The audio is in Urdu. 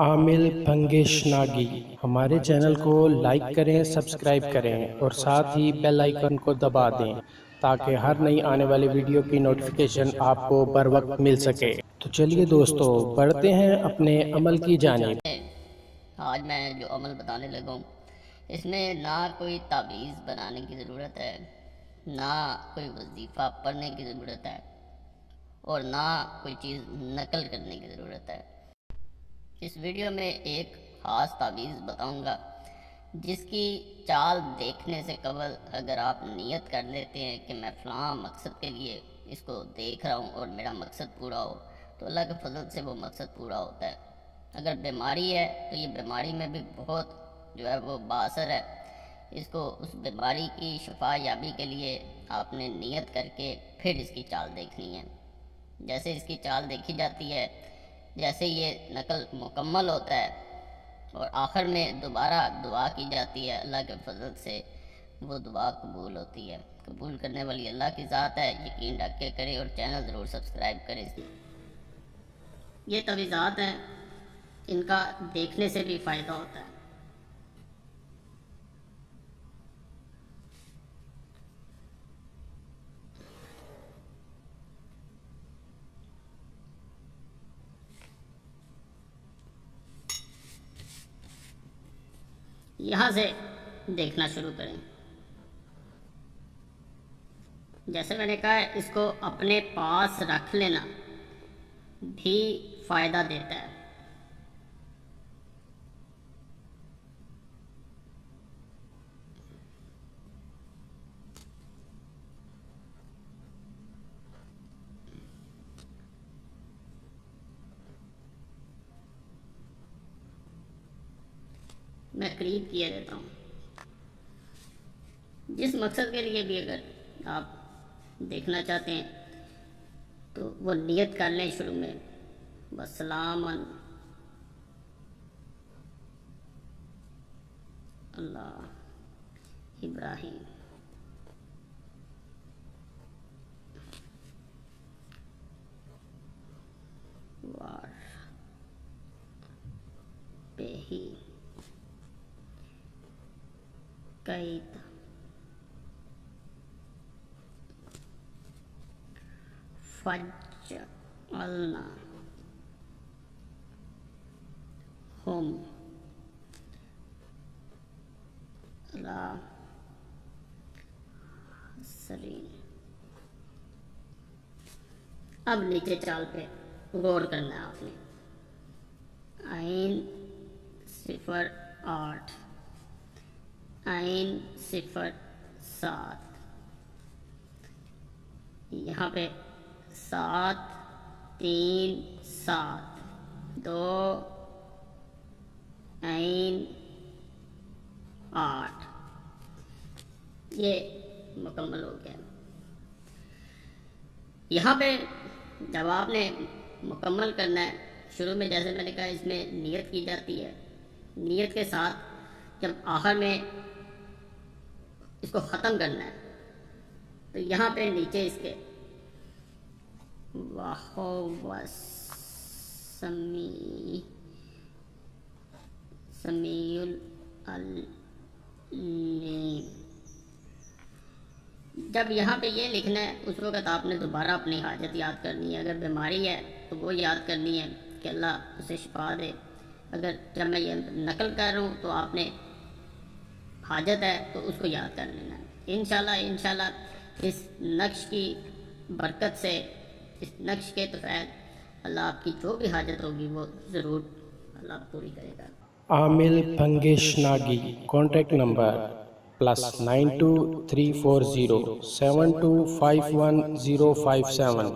عامل بھنگیش ناگی ہمارے چینل کو لائک کریں، سبسکرائب کریں اور ساتھ ہی بیل آئیکن کو دبا دیں تاکہ ہر نئی آنے والی ویڈیو کی نوٹیفیکیشن آپ کو بر وقت مل سکے۔ تو چلیے دوستو بڑھتے ہیں اپنے عمل کی جانب۔ آج میں جو عمل بتانے لگا ہوں اس میں نہ کوئی تعویذ بنانے کی ضرورت ہے، نہ کوئی وظیفہ پڑھنے کی ضرورت ہے اور نہ کوئی چیز نقل کرنے کی ضرورت ہے۔ اس ویڈیو میں ایک خاص تعویذ بتاؤں گا جس کی چال دیکھنے سے قبل اگر آپ نیت کر لیتے ہیں کہ میں فلاں مقصد کے لیے اس کو دیکھ رہا ہوں اور میرا مقصد پورا ہو تو اللہ کے فضل سے وہ مقصد پورا ہوتا ہے۔ اگر بیماری ہے تو یہ بیماری میں بھی بہت جو ہے وہ باثر ہے۔ اس کو اس بیماری کی شفا یابی کے لیے آپ نے نیت کر کے پھر اس کی چال دیکھنی ہے۔ جیسے اس کی چال دیکھی جاتی ہے، جیسے یہ نقل مکمل ہوتا ہے اور آخر میں دوبارہ دعا کی جاتی ہے، اللہ کے فضل سے وہ دعا قبول ہوتی ہے۔ قبول کرنے والی اللہ کی ذات ہے، یقین رکھ کے کریں اور چینل ضرور سبسکرائب کریں۔ یہ تعویذات ہیں، ان کا دیکھنے سے بھی فائدہ ہوتا ہے۔ یہاں سے دیکھنا شروع کریں۔ جیسے میں نے کہا ہے اس کو اپنے پاس رکھ لینا بھی فائدہ دیتا ہے۔ میں قریب کیا دیتا ہوں۔ جس مقصد کے لیے بھی اگر آپ دیکھنا چاہتے ہیں تو وہ نیت کر لیں شروع میں، وسلام اللہ ابراہیم۔ وار بہی قید فجعلنا ہم سرین۔ اب نیچے چال پہ غور کرنا ہے آپ نے۔ عین 08 عین 07 یہاں پہ 7 3 7 2 عین 8 یہ مکمل ہو گیا۔ یہاں پہ جب آپ نے مکمل کرنا ہے شروع میں جیسے میں نے کہا اس میں نیت کی جاتی ہے، نیت کے ساتھ جب آخر میں اس کو ختم کرنا ہے تو یہاں پہ نیچے اس کے وَهُوَ السَّمِيعُ الْعَلِيمُ، جب یہاں پہ یہ لکھنا ہے اس وقت آپ نے دوبارہ اپنی حاجت یاد کرنی ہے۔ اگر بیماری ہے تو وہ یاد کرنی ہے کہ اللہ اسے شفا دے۔ اگر جب میں یہ نقل کر رہا ہوں تو آپ نے حاجت ہے تو اس کو یاد کر لینا ہے۔ انشاءاللہ اس نقش کی برکت سے، اس نقش کے تحت اللہ آپ کی جو بھی حاجت ہوگی وہ ضرور اللہ پوری کرے گا۔ عامل بھنگیش ناگی کانٹیکٹ نمبر +92 340 7251 057۔